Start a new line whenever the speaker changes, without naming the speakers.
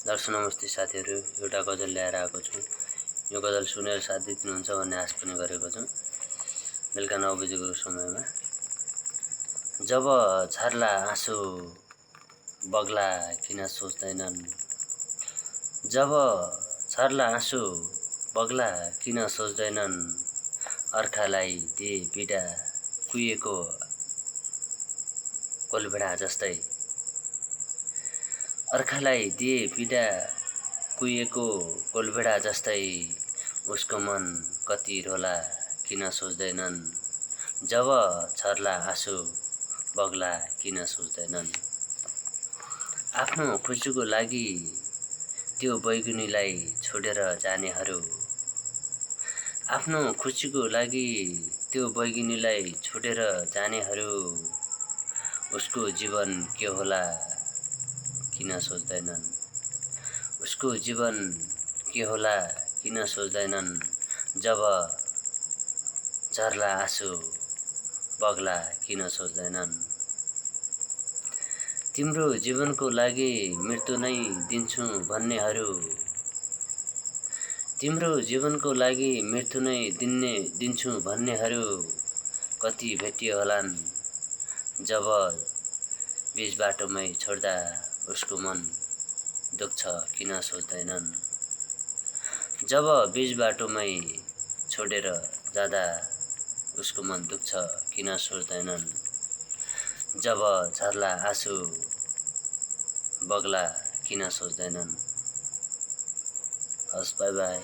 दर्शन नमस्ते साथीहरू, एउटा गजल ल्याएर आएको छु। यो गजल सुनेर साथ दिनुहुन्छ भन्ने आश पनि गरेको छु। बेलुका 9 बजेको समयमा जब छर्ला आँसु बग्ला किन सोच्दैनन्, जब छर्ला आँसु बग्ला किन सोच्दैनन्, अर्कालाई दिए पीडा कुहिएको कोलभेडा जस्तै, अर्कालाई दिए पीडा कुहिएको कोलभेडा जस्तै, उसको मन कति रोला किन सोच्दैनन्, जब छर्ला आँसु बग्ला किन सोच्दैनन्। आफ्नो खुसीको लागि त्यो बैगुनीलाई छोडेर जानेहरू, आफ्नो खुसीको लागि त्यो बैगुनीलाई छोडेर जानेहरू, उसको जीवन के होला किन सोच्दैनन्, उसको जीवन के होला किन सोच्दैनन्, जब झर्ला आँसु बग्ला किन सोच्दैनन्। तिम्रो जीवनको लागि मृत्यु नै दिन्छु भन्नेहरू, तिम्रो जीवनको लागि मृत्यु नै दिन्छु भन्नेहरू, कति भेटियो होलान्, जब बीच बाटोमै छोड्दा उसको मन दुख्छ किन सोच्दैनन्, जब बीच बाटोमै छोडेर जाँदा उसको मन दुख्छ किन सोच्दैनन्, जब झर्ला आँसु बग्ला किन सोच्दैनन्। हस्, बाई बाई।